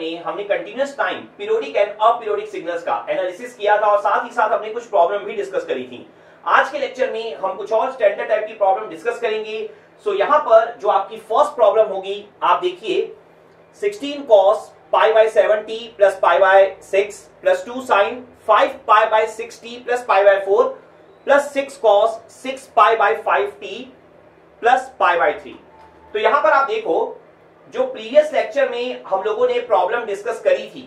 में हमने continuous time periodic and aperiodic signals का एनालिसिस किया था और साथ ही साथ हमने कुछ प्रॉब्लम भी डिस्कस करी थी। आज के लेक्चर में हम कुछ और स्टैंडर्ड टाइप की प्रॉब्लम डिस्कस करेंगे। सो यहां पर जो आपकी फर्स्ट प्रॉब्लम होगी, आप देखिए 16 cos pi by 7t plus pi by 6 plus 2 sin 5 pi by 6t plus pi by 4 plus 6 cos 6 pi by 5t plus pi by 3। तो यहां पर आप देखो, जो प्रीवियस लेक्चर में हम लोगों ने प्रॉब्लम डिस्कस करी थी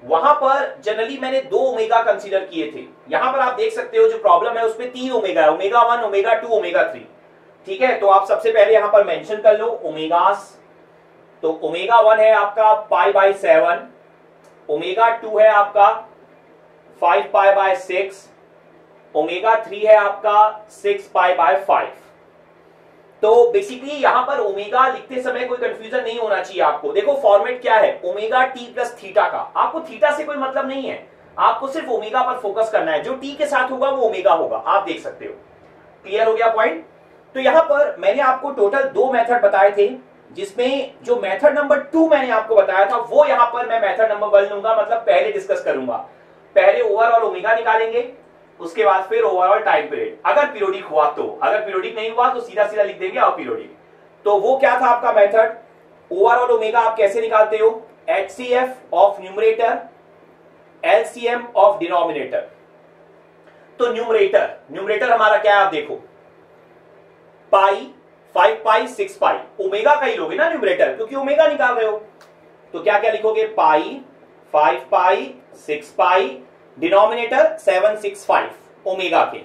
वहां पर जनरली मैंने 2 ओमेगा कंसीडर किए थे। यहां पर आप देख सकते हो जो प्रॉब्लम है उसमें 3 ओमेगा है, ओमेगा 1, ओमेगा 2, ओमेगा 3। ठीक है, तो आप सबसे पहले यहां पर मेंशन कर लो ओमेगास। तो ओमेगा 1 है आपका पाई बाय 7, ओमेगा 2 है आपका 5 पाई बाय 6, ओमेगा 3 है आपका 6 पाई बाय 5। तो बेसिकली यहां पर ओमेगा लिखते समय कोई कंफ्यूजन नहीं होना चाहिए आपको। देखो फॉर्मेट क्या है, ओमेगा टी प्लस थीटा का। आपको थीटा से कोई मतलब नहीं है, आपको सिर्फ ओमेगा पर फोकस करना है। जो टी के साथ होगा वो ओमेगा होगा, आप देख सकते हो। क्लियर हो गया पॉइंट। तो यहां पर मैंने आपको टोटल 2 मेथड बताए थे, जिसमें जो मेथड नंबर 2 मैंने आपको बताया था वो यहां पर मैं मेथड नंबर 1 लूंगा, मतलब पहले डिस्कस करूंगा। पहले ओवरऑल ओमेगा निकालेंगे, उसके बाद फिर ओवरऑल टाइम पीरियड, अगर पीरियोडिक हुआ तो। अगर पीरियोडिक नहीं हुआ तो सीधा सीधा लिख देंगे अपीरियोडिक। तो वो क्या था आपका मेथड, ओवरऑल ओमेगा आप कैसे निकालते हो, HCF of numerator, LCM of denominator. तो न्यूमरेटर हमारा क्या है, आप देखो पाई 5 पाई 6 पाई, ओमेगा का ही लोगे ना न्यूमरेटर, क्योंकि ओमेगा निकाल रहे हो। तो क्या क्या लिखोगे, पाई 5 पाई 6 पाई, डिनोमिनेटर 765 ओमेगा के।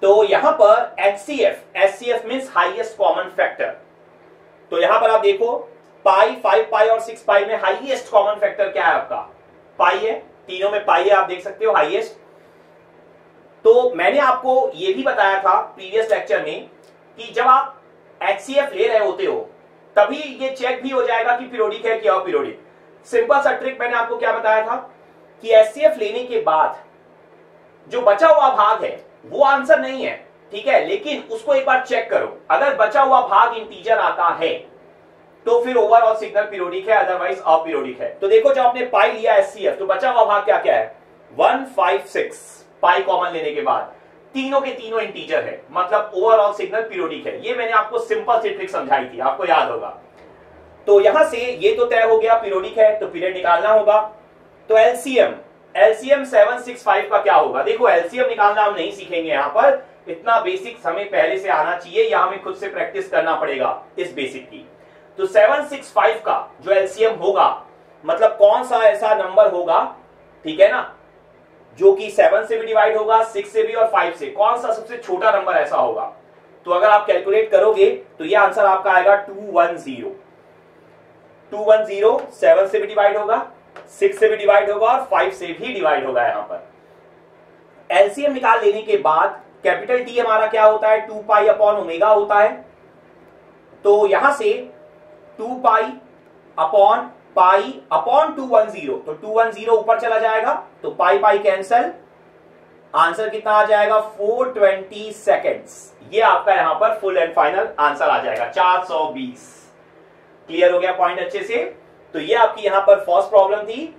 तो यहां पर HCF means highest common factor. तो यहां पर आप देखो पाई 5 पाई और 6 पाई में हाईएस्ट कॉमन फैक्टर क्या है आपका, पाई है। तीनों में पाई है, आप देख सकते हो हाईएस्ट। तो मैंने आपको यह भी बताया था प्रीवियस लेक्चर में कि जब आप HCF ले रहे होते हो तभी ये चेक भी हो जाएगा कि पीरियोडिक है कि अपीरियोडिक। सिंपल सा ट्रिक मैंने आपको क्या बताया था कि HCF लेने के बाद जो बचा हुआ भाग है वो आंसर नहीं है, ठीक है, लेकिन उसको एक बार चेक करो। अगर बचा हुआ भाग इंटीजर आता है तो फिर ओवरऑल सिग्नल पीरियोडिक है, अदरवाइज अपीरियोडिक है। तो देखो जब आपने पाई लिया HCF तो बचा हुआ भाग क्या क्या है, 1 5 6, पाई कॉमन लेने के बाद तीनों के तीनों इंटीजर है, मतलब ओवरऑल सिग्नल पीरियोडिक है। ये मैंने आपको सिंपल सी ट्रिक समझाई थी, आपको याद होगा। तो यहां से ये तो तय हो गया पीरियोडिक है, तो पीरियड निकालना होगा। तो एलसीएम 765 का क्या होगा, देखो एलसीएम निकालना हम नहीं सीखेंगे यहां पर, इतना बेसिक्स हमें पहले से आना चाहिए या हमें खुद से प्रैक्टिस करना पड़ेगा इस बेसिक की। तो 765 का जो एलसीएम होगा, मतलब कौन सा ऐसा नंबर होगा, ठीक है ना, जो कि 7 से भी डिवाइड होगा, 6 से भी और 5 से, कौन सा सबसे छोटा नंबर ऐसा होगा। तो अगर आप कैलकुलेट करोगे तो यह आंसर आपका आएगा 210। 7 से भी डिवाइड होगा, 6 से भी डिवाइड होगा और 5 से भी डिवाइड होगा। यहां पर एलसीएम निकाल लेने के बाद कैपिटल टी हमारा क्या होता है, 2 पाई अपॉन ओमेगा होता है। तो यहां से 2 पाई अपॉन पाई अपॉन 210, तो 210 ऊपर चला जाएगा तो पाई पाई कैंसल, आंसर कितना आ जाएगा 420 सेकेंड्स। ये आपका यहां पर फुल एंड फाइनल आंसर आ जाएगा 420। क्लियर हो गया पॉइंट अच्छे से। तो ये आपकी यहां पर फर्स्ट प्रॉब्लम थी।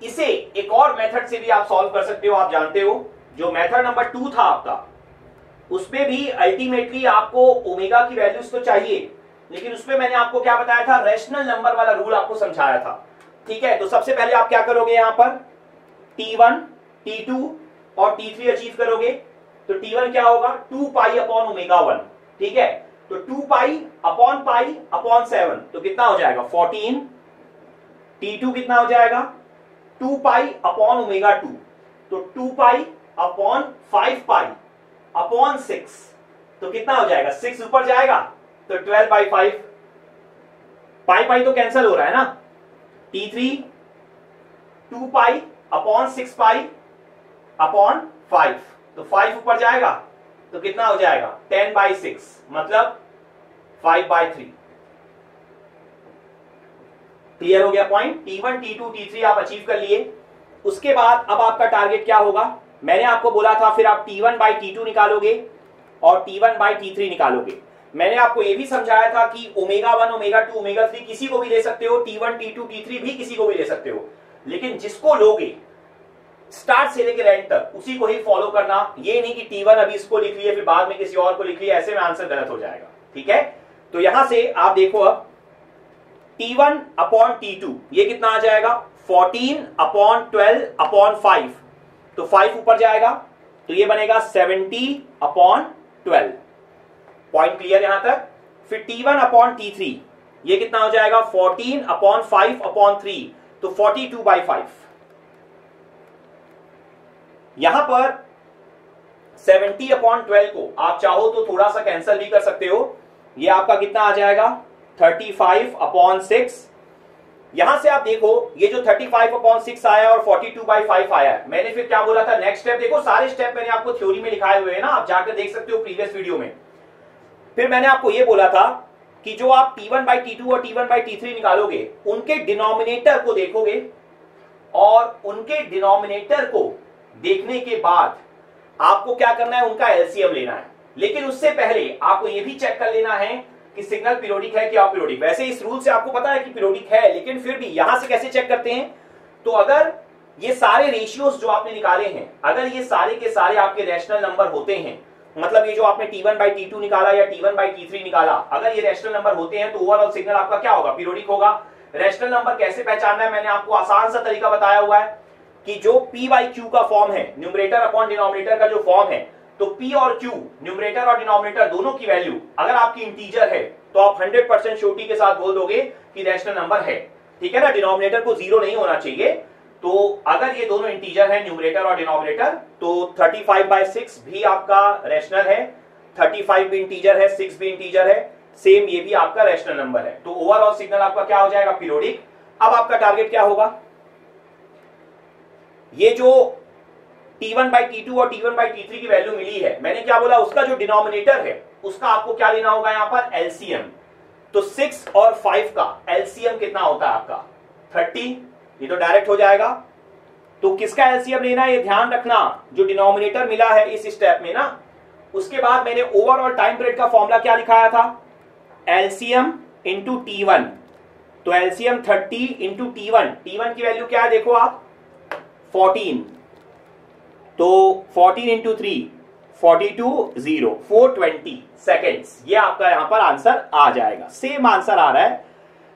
इसे एक और मेथड से भी आप सॉल्व कर सकते हो। आप जानते हो जो मेथड नंबर 2 था आपका, उसमें भी अल्टीमेटली आपको ओमेगा की वैल्यूज तो चाहिए, लेकिन उसमें मैंने आपको क्या बताया था, रैशनल नंबर वाला रूल आपको समझाया था। ठीक है, तो सबसे पहले आप क्या करोगे, यहां पर T1, T2 और T3 अचीव करोगे। तो T1 क्या होगा, 2 पाई अपॉन ओमेगा 1, ठीक है। तो 2 पाई अपॉन 7, तो कितना हो जाएगा 14। T2 कितना हो जाएगा 2 पाई अपॉन ओमेगा 2, तो 2 पाई अपॉन 5 पाई अपॉन 6, तो कितना हो जाएगा 6 ऊपर जाएगा तो 12/5, पाई पाई तो कैंसिल हो रहा है ना। T3 2 pi upon 6 pi upon 5, तो 5 ऊपर जाएगा तो कितना हो जाएगा 10/6, मतलब 5/3। क्लियर हो गया पॉइंट। T1, T2, T3 आप अचीव कर लिए। उसके बाद अब आपका टारगेट क्या होगा, मैंने आपको बोला था फिर आप T1/T2 निकालोगे और T1/T3 निकालोगे। मैंने आपको ये भी समझाया था कि ओमेगा 1, ओमेगा 2, ओमेगा 3 किसी को भी ले सकते हो, T1, T2, T3 भी किसी को भी ले सकते हो, लेकिन जिसको लोगे स्टार्ट से लेकर एंड तक उसी को ही फॉलो करना। ये नहीं कि T1 अभी इसको लिख लिए फिर बाद में किसी और को लिख लिया, ऐसे में आंसर गलत हो जाएगा। ठीक है, तो यहां से आप देखो अब T1 अपॉन T2 ये कितना आ जाएगा 14 अपॉन 12 अपॉन 5, तो 5 ऊपर जाएगा तो ये बनेगा 70 अपॉन 12। पॉइंट क्लियर यहां तक। फिर T1 अपॉन T3 ये कितना हो जाएगा 14 अपॉन 5 अपॉन 3, तो 42/5। यहां पर 70 अपॉन 12 को आप चाहो तो थोड़ा सा कैंसिल भी कर सकते हो, ये आपका कितना आ जाएगा 35 अपॉन 6। यहां से आप देखो ये जो 35 अपॉन 6 आया और 42/5 आया, मैंने फिर क्या बोला था नेक्स्ट स्टेप, देखो सारे स्टेप मैंने आपको थ्योरी में लिखाए हुए हैं ना, आप जाकर देख सकते हो प्रीवियस वीडियो में। फिर मैंने आपको ये बोला था कि जो आप T1/T2 और T1/T3 निकालोगे उनके डिनोमिनेटर को देखोगे और उनके डिनोमिनेटर को देखने के बाद आपको क्या करना है, उनका एलसीएम लेना है। लेकिन उससे पहले आपको यह भी चेक कर लेना है कि सिग्नल पीरियोडिक है कि अपीरियोडिक। वैसे इस रूल से आपको पता है कि पीरियोडिक है, लेकिन फिर भी यहां से कैसे चेक करते हैं, तो अगर ये सारे रेशियोज जो आपने निकाले हैं, अगर ये सारे के सारे आपके रैशनल नंबर होते हैं, मतलब ये जो आपने T1/T2 निकाला या T1/T3 निकाला, अगर ये रैशनल नंबर होते हैं तो ओवरऑल सिग्नल आपका क्या होगा, पीरियोडिक होगा। रैशनल नंबर कैसे पहचानना है, मैंने आपको आसान सा तरीका बताया हुआ है कि जो P/Q का फॉर्म है, न्यूमरेटर अपॉन डिनोमिनेटर का जो फॉर्म है, तो P और Q न्यूमरेटर और डिनोमिनेटर दोनों की वैल्यू अगर आपकी इंटीजर है तो आप 100% श्योरिटी के साथ बोल दोगे कि रैशनल नंबर है। ठीक है ना, डिनोमिनेटर को 0 नहीं होना चाहिए। तो अगर ये दोनों इंटीजर है न्यूमरेटर और डिनोमिनेटर, तो 35/6 भी आपका रैशनल है, 35 भी इंटीजर है, 6 भी इंटीजर है, सेम ये भी आपका रैशनल नंबर है। तो ओवरऑल सिग्नल आपका क्या हो जाएगा, पीरियोडिक। अब आपका टारगेट क्या होगा, ये जो T1/T2 और T1/T3 की वैल्यू मिली है, मैंने क्या बोला, उसका जो डिनोमिनेटर है उसका आपको क्या लेना होगा यहां पर, एलसीएम। तो 6 और 5 का एलसीएम कितना होता है आपका 30, ये तो डायरेक्ट हो जाएगा। तो किसका एलसीएम लेना है ये ध्यान रखना, जो डिनोमिनेटर मिला है इस स्टेप में ना। उसके बाद मैंने ओवरऑल टाइम पीरियड का फॉर्मूला क्या लिखाया था, एलसीएम इंटू T1। तो एलसीएम 30 इंटू T1, T1 की वैल्यू क्या है देखो आप 14, तो 14 इंटू 3 42 420 सेकेंड्स, ये आपका यहां पर आंसर आ जाएगा। सेम आंसर आ रहा है,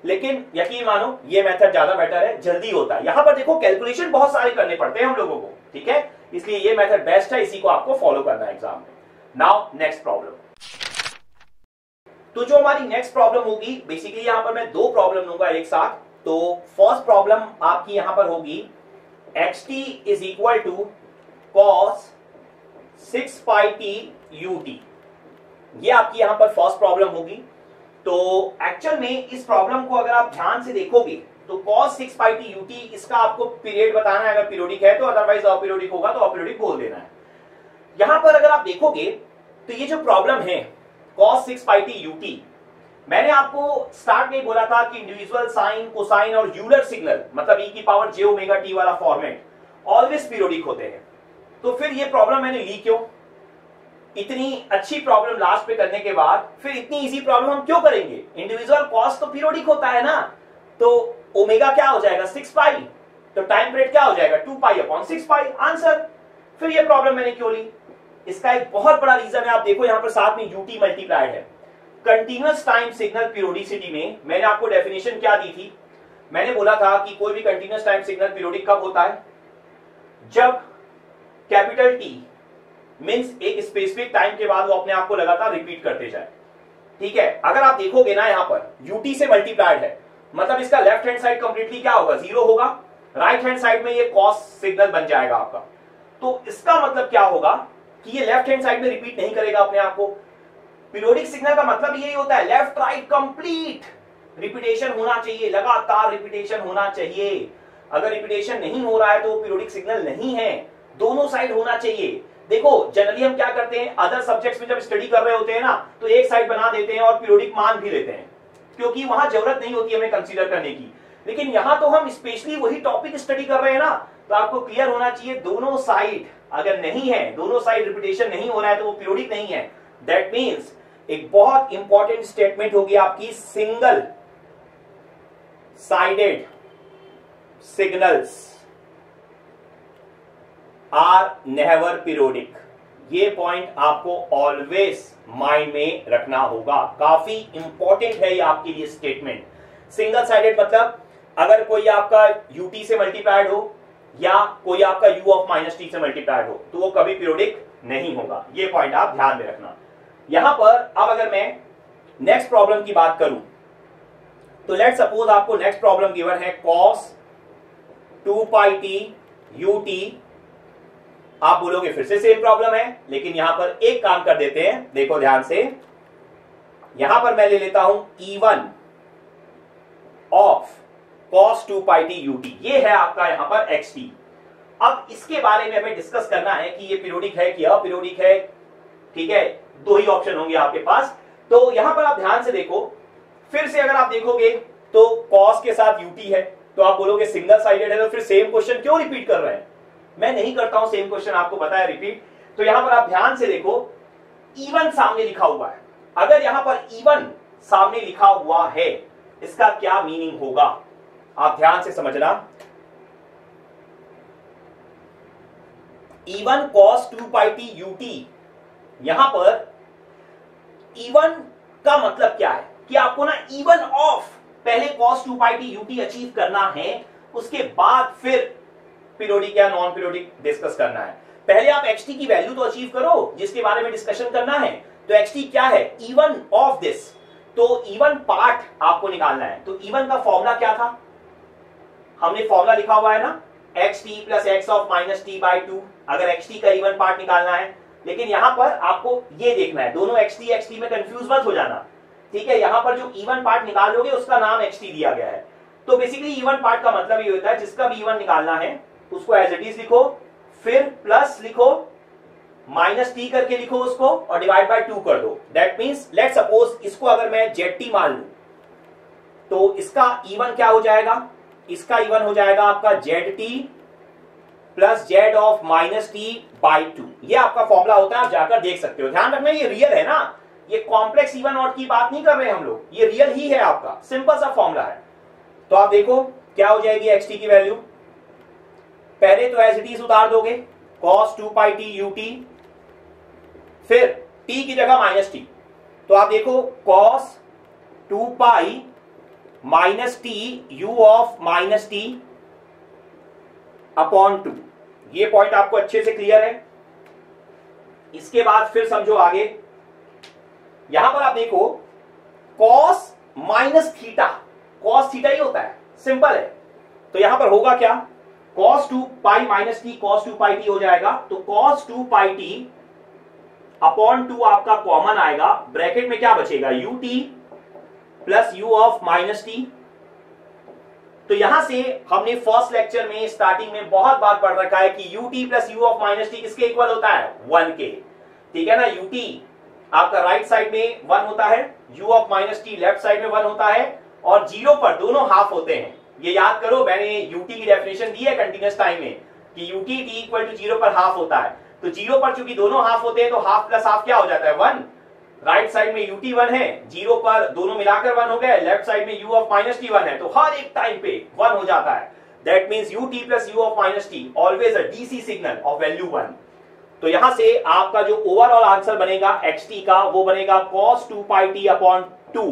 लेकिन यकीन मानो ये मेथड ज्यादा बेटर है, जल्दी होता है। यहां पर देखो कैलकुलेशन बहुत सारे करने पड़ते हैं हम लोगों को, ठीक है, इसलिए ये मेथड बेस्ट है, इसी को आपको फॉलो करना है एग्जाम में। Now next problem. तो जो हमारी नेक्स्ट प्रॉब्लम होगी, बेसिकली यहां पर मैं दो प्रॉब्लम लूंगा एक साथ। तो फर्स्ट प्रॉब्लम आपकी यहां पर होगी xt is equal to cos 6πt ut, ये आपकी यहां पर फर्स्ट प्रॉब्लम होगी। तो एक्चुअल में इस प्रॉब्लम को अगर आप ध्यान से देखोगे तो cos 6πt ut इसका आपको पीरियड बताना है, अगर पीरियोडिक है तो, अदरवाइज अपीरियोडिक होगा तो अपीरियोडिक बोल देना है। यहां पर अगर आप देखोगे तो ये जो प्रॉब्लम है cos 6πt ut, मैंने आपको स्टार्ट में बोला था कि इंडिविजुअल साइन, कोसाइन और यूलर सिग्नल, मतलब e की पावर j ओमेगा t वाला फॉर्मेट ऑलवेज पीरियोडिक होते हैं। तो फिर ये प्रॉब्लम मैंने ली क्यों, इतनी अच्छी प्रॉब्लम लास्ट पे करने के बाद फिर इतनी इजी प्रॉब्लम हम क्यों करेंगे, इंडिविजुअल कॉस तो पीरियोडिक होता है ना, तो ओमेगा क्या हो जाएगा 6π, तो टाइम पीरियड क्या हो जाएगा 2π/6π, आंसर। फिर ये प्रॉब्लम मैंने क्यों ली, इसका एक बहुत बड़ा रीजन है, आप देखो यहां पर साथ में ut मल्टीप्लाइड है। कंटिन्यूअस टाइम सिग्नल पीरियोडिसिटी में मैंने आपको डेफिनेशन क्या दी थी, मैंने बोला था कि कोई भी कंटिन्यूअस टाइम सिग्नल पीरियोडिक कब होता है, जब कैपिटल T मींस एक स्पेसिफिक टाइम के बाद वो अपने आप को लगातार रिपीट करते जाए। ठीक है, अगर आप देखोगे ना यहां पर ut से मल्टीप्लाइड है, मतलब इसका लेफ्ट हैंड साइड कंप्लीटली क्या होगा 0 होगा, राइट हैंड साइड में ये कॉस सिग्नल बन जाएगा आपका। तो इसका मतलब क्या होगा कि ये लेफ्ट हैंड साइड में रिपीट नहीं करेगा अपने आप को। पीरियोडिक सिग्नल का मतलब यही होता है लेफ्ट राइट कंप्लीट रिपीटेशन होना चाहिए, लगातार रिपीटेशन होना चाहिए। अगर रिपीटेशन नहीं हो रहा है तो पीरियोडिक सिग्नल नहीं है, दोनों साइड होना चाहिए। देखो जनरली हम क्या करते हैं, अदर सब्जेक्ट्स में जब स्टडी कर रहे होते हैं ना, तो एक साइड बना देते हैं और पीरियोडिक मान भी लेते हैं, क्योंकि वहां जरूरत नहीं होती हमें कंसीडर करने की। लेकिन यहां तो हम स्पेशली वही टॉपिक स्टडी कर रहे हैं ना, तो आपको क्लियर होना चाहिए दोनों साइड अगर नहीं है, दोनों साइड रिपीटेशन नहीं हो रहा है तो वो पीरियोडिक नहीं है। दैट मींस एक बहुत इंपॉर्टेंट स्टेटमेंट होगी आपकी, single sided signals are never periodic. ये पॉइंट आपको ऑलवेज माइंड में रखना होगा, काफी इंपॉर्टेंट है ये आपके लिए स्टेटमेंट। सिंगल साइडेड मतलब अगर कोई आपका यूटी से मल्टीप्लाइड हो या कोई आपका यू ऑफ माइनस टी से मल्टीप्लाइड हो तो वो कभी पीरियोडिक नहीं होगा। ये पॉइंट आप ध्यान में रखना। यहां पर अब अगर मैं नेक्स्ट प्रॉब्लम की बात करूं तो लेट सपोज आपको नेक्स्ट प्रॉब्लम गिवन है cos 2 pi T U T. आप बोलोगे फिर से सेम प्रॉब्लम है, लेकिन यहां पर एक काम कर देते हैं, देखो ध्यान से। यहां पर मैं ले लेता हूं E1 of cos 2 pi T U T. ये है आपका यहां पर xt। अब इसके बारे में हमें डिस्कस करना है कि ये पीरियोडिक है कि अपीरियोडिक है। ठीक है, दो ही ऑप्शन होंगे आपके पास। तो यहां पर आप ध्यान से देखो, फिर से अगर आप देखोगे तो cos के साथ ut है, तो आप बोलोगे सिंगल साइडेड है, तो फिर सेम क्वेश्चन क्यों रिपीट कर रहे हैं? मैं नहीं करता हूं सेम क्वेश्चन, आपको पता है रिपीट। तो यहां पर आप ध्यान से देखो, E1 सामने लिखा हुआ है। अगर यहां पर E1 सामने लिखा हुआ है, इसका क्या मीनिंग होगा? आप ध्यान से समझना। E1 cos 2 pi T ut, यहां पर E1 का मतलब क्या है कि आपको ना E1 ऑफ पहले cos 2 pi T ut achieve करना है, उसके बाद फिर पीरियोडिक या नॉन पीरियोडिक डिस्कस करना है। पहले आप xt की वैल्यू तो अचीव करो जिसके बारे में डिस्कशन करना है। तो xt क्या है? E1 of this. तो E1 पार्ट आपको निकालना है। तो E1 का फॉर्मूला क्या था? हमने फॉर्मूला लिखा हुआ है ना, xt plus x of minus T by 2, अगर xt का E1 पार्ट निकालना है। लेकिन यहां पर आपको ये देखना है, दोनों xt में कंफ्यूज मत हो जाना। ठीक है, यहां पर जो E1 पार्ट निकालोगे उसका नाम xt दिया गया है। तो बेसिकली E1 पार्ट का मतलब ये होता है जिसका भी E1 निकालना है उसको एज इट इज लिखो, फिर प्लस लिखो, माइनस टी करके लिखो उसको और डिवाइड बाय 2 कर दो। दैट मींस लेट सपोज इसको अगर मैं zt मान लूं तो इसका E1 क्या हो जाएगा? इसका E1 हो जाएगा आपका zt plus z of minus T by 2। ये आपका फॉर्मूला होता है, आप जाकर देख सकते हो। ध्यान रखना ये रियल है ना, ये कॉम्प्लेक्स E1 और की बात नहीं कर रहे हैं हम लोग, ये रियल ही है आपका, सिंपल सा फॉर्मूला है। तो आप देखो क्या हो जाएगी xt की वैल्यू। पहले तो एज इट इज उतार दोगे cos 2 पाई टी ut, फिर t की जगह माइनस टी। तो आप देखो cos 2 pi minus T u of minus T upon 2। ये पॉइंट आपको अच्छे से क्लियर है। इसके बाद फिर समझो आगे, यहां पर आप देखो cos minus theta, cos theta ही होता है, सिंपल है। तो यहां पर होगा क्या? cos 2 pi minus T cos 2 pi T हो जाएगा। तो cos 2 पाई टी अपॉन 2 आपका कॉमन आएगा, ब्रैकेट में क्या बचेगा? ut plus u of minus T. तो यहां से हमने फर्स्ट लेक्चर में स्टार्टिंग में बहुत बार पढ़ रखा है कि ut plus u of minus T किसके इक्वल होता है? 1 के। ठीक है ना, ut आपका राइट साइड में 1 होता है, u of minus T left side में 1 होता है, और जीरो पर दोनों हाफ होते हैं। ये याद करो, मैंने ut की डेफिनेशन दी है कंटीन्यूअस टाइम में कि ut t इक्वल टू 0 पर हाफ होता है। तो 0 पर चूंकि दोनों हाफ होते हैं तो हाफ प्लस हाफ क्या हो जाता है? 1। राइट साइड में ut 1 है, 0 पर दोनों मिलाकर 1 हो गए, लेफ्ट साइड में u ऑफ माइनस टी 1 है, तो हर एक टाइम पे 1 हो जाता है। That means ut plus u of minus T always a DC signal of value 1। तो यहां से आपका जो ओवरऑल आंसर बनेगा xt का, वो बनेगा cos 2 पाई टी अपॉन 2।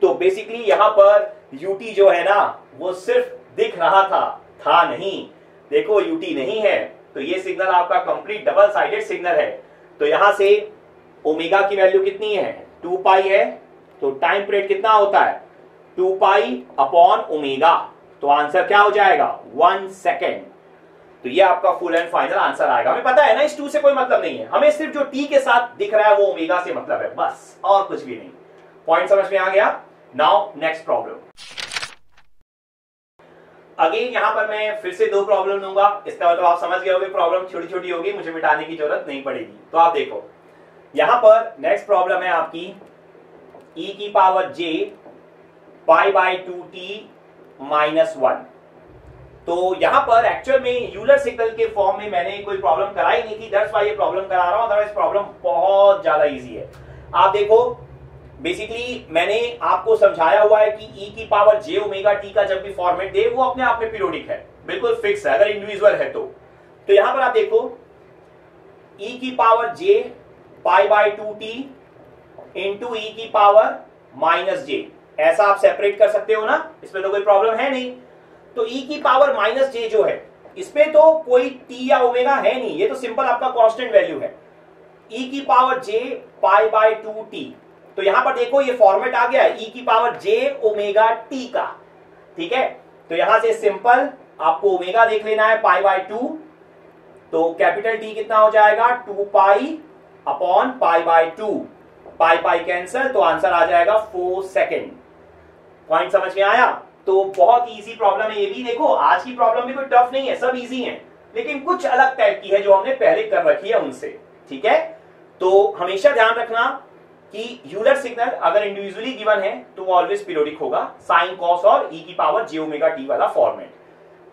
तो बेसिकली यहां पर ut जो है ना वो सिर्फ दिख रहा था नहीं। देखो ut नहीं है, तो ये सिग्नल आपका कंप्लीट डबल साइडेड सिग्नल है। तो यहां से ओमेगा की वैल्यू कितनी है? 2 पाई है, तो टाइम पीरियड कितना होता है? 2 पाई अपॉन ओमेगा। तो आंसर क्या हो जाएगा? 1 सेकेंड। तो ये आपका फुल एंड फाइनल आंसर आएगा। हमें पता है ना इस 2 से कोई मतलब नहीं है, हमें सिर्फ जो t के साथ दिख रहा है वो ओमेगा से मतलब है, बस और कुछ भी नहीं। पॉइंट समझ में आ गया? Now next problem. अगेन यहां पर मैं फिर से 2 प्रॉब्लम दूंगा, इसका मतलब आप समझ गए होंगे प्रॉब्लम छोटी छोटी होगी, मुझे मिटाने की जरूरत नहीं पड़ेगी। तो आप देखो यहां पर नेक्स्ट प्रॉब्लम है आपकी e की power j pi by 2t minus 1। तो यहां पर एक्चुअल में यूलर सिग्नल के फॉर्म में मैंने कोई प्रॉब्लम कराई नहीं थी, दैट्स व्हाई ये प्रॉब्लम करा रहा हूं, अदरवाइज प्रॉब्लम बहुत ज्यादा इजी है। आप देखो बेसिकली मैंने आपको समझाया हुआ है कि e की पावर j ओमेगा t का जब भी फॉर्मेट दे वो अपने आप में पीरियोडिक है, बिल्कुल फिक्स है अगर इंडिविजुअल है तो यहां पर आप देखो e की power j pi by 2t into e की पावर माइनस j, ऐसा आप सेपरेट कर सकते हो ना, इसमें तो कोई प्रॉब्लम है नहीं। तो e की पावर माइनस j जो है इसमें तो कोई t या ओमेगा है नहीं, ये तो सिंपल आपका कांस्टेंट वैल्यू है। e की power j pi by 2t, तो यहां पर देखो ये फॉर्मेट आ गया है e की पावर j ओमेगा t का, ठीक है। तो यहां से सिंपल आपको ओमेगा देख लेना है पाई बाय 2, तो कैपिटल T कितना हो जाएगा 2 pi upon pi by 2, pi pi cancel, तो आंसर आ जाएगा 4 सेकेंड। पॉइंट समझ में आया? तो बहुत इजी प्रॉब्लम है ये भी। देखो आज की प्रॉब्लम भी कोई टफ नहीं है, सब इजी है, लेकिन कुछ अलग टाइप की है जो हमने पहले कर रखी है उनसे, ठीक है। तो हमेशा ध्यान रखना कि यूलर सिग्नल अगर इंडिविजुअली गिवन है तो वो ऑलवेज पीरियोडिक होगा, साइन कॉस और e की पावर j ओमेगा t वाला फॉर्मेट।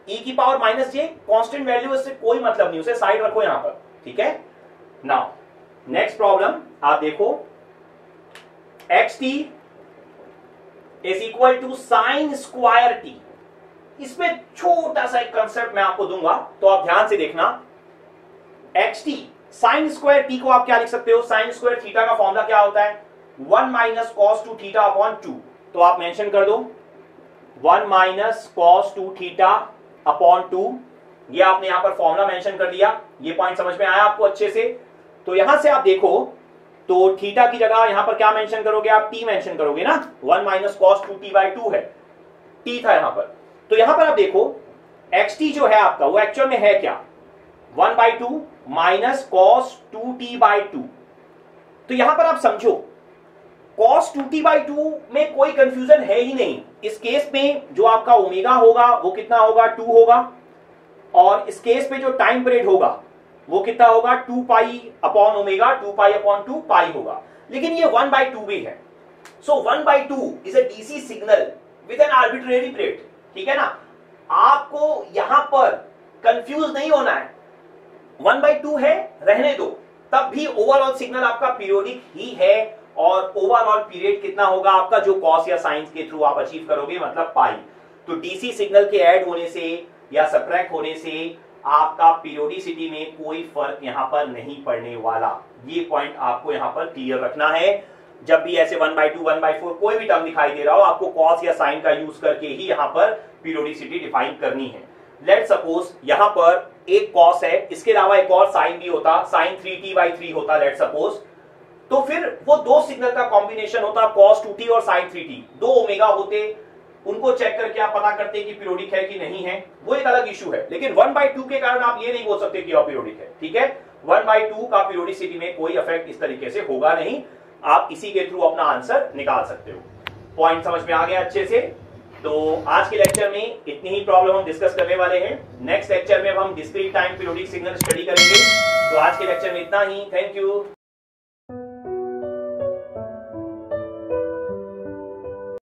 e की power minus j constant value, इससे कोई मतलब नहीं, उसे साइड रखो यहां पर, ठीक है। नाउ नेक्स्ट प्रॉब्लम आप देखो, xt is equal to sine square t। इसमें छोटा सा एक कंसेप्ट मैं आपको दूंगा तो आप ध्यान से देखना। xt साइन स्क्वायर t को आप क्या लिख सकते हो, साइन स्क्वायर थीटा का फॉर्मूला क्या होता है 1 माइनस कॉस 2 थीटा अपॉन 2, तो आप मेंशन कर दो 1 माइनस कॉस 2 थीटा अपॉन 2, ये आपने यहां पर फॉर्मूला मेंशन कर दिया। ये पॉइंट समझ में आया आपको अच्छे से? तो यहां से आप देखो तो थीटा की जगह यहां पर क्या मेंशन करोगे आप, t मेंशन करोगे ना, 1 माइनस कॉस 2t बाय 2 है, t था यहां पर। तो यहां पर आप देखो xt जो है आपका वो एक्चुअल में है क्या 1 by 2 minus cos 2t by 2। तो यहां पर आप समझो कॉस 2t बाई 2 में कोई कंफ्यूजन है ही नहीं। इस केस में जो आपका ओमेगा होगा वो कितना होगा 2 होगा, और इस केस में जो टाइम पीरियड होगा वो कितना होगा 2 pi upon omega, 2 pi upon 2 पाई होगा, लेकिन ये 1 बाई 2 भी है। सो 1 by 2 is a DC signal with an arbitrary period, ठीक है ना। आपको यहां पर कंफ्यूज नहीं होना है, 1 बाई 2 है रहने दो, तब भी ओवरऑल सिग्नल आपका पीरियोडिक ही है, और ओवरऑल पीरियड कितना होगा आपका जो कॉस या साइंस के थ्रू आप अचीव करोगे, मतलब पाई। तो डीसी सिग्नल के ऐड होने से या सब्ट्रैक्ट होने से आपका पीरियोडिसिटी में कोई फर्क यहां पर नहीं पड़ने वाला, ये पॉइंट आपको यहां पर क्लियर रखना है। जब भी ऐसे 1 बाई 2 1 बाई 4 कोई भी टर्म दिखाई दे रहा हो, आपको कॉस या साइन का यूज करके ही यहां पर पीरियोडिसिटी डिफाइन करनी है। लेट सपोज यहां पर एक कॉस है, इसके अलावा एक और साइन भी होता, साइन 3t बाई 3 होता लेट सपोज, तो फिर वो दो सिग्नल का कॉम्बिनेशन होता cos 2t और sin 3t, दो ओमेगा होते, उनको चेक करके आप पता करते कि पीरियोडिक है कि नहीं है, वो एक अलग इशू है। लेकिन 1 बाई 2 के कारण आप ये नहीं बोल सकते कि अपीरियोडिक है, ठीक है। 1 बाई 2 का पीरियोडिसिटी में कोई इफेक्ट इस तरीके से होगा नहीं, आप इसी के थ्रू अपना आंसर निकाल सकते हो। पॉइंट समझ में आ गया अच्छे से? तो आज के लेक्चर में इतनी ही प्रॉब्लम हम डिस्कस करने वाले हैं। नेक्स्ट लेक्चर में हम discrete time periodic signal study करेंगे। तो आज के लेक्चर में इतना ही, थैंक यू।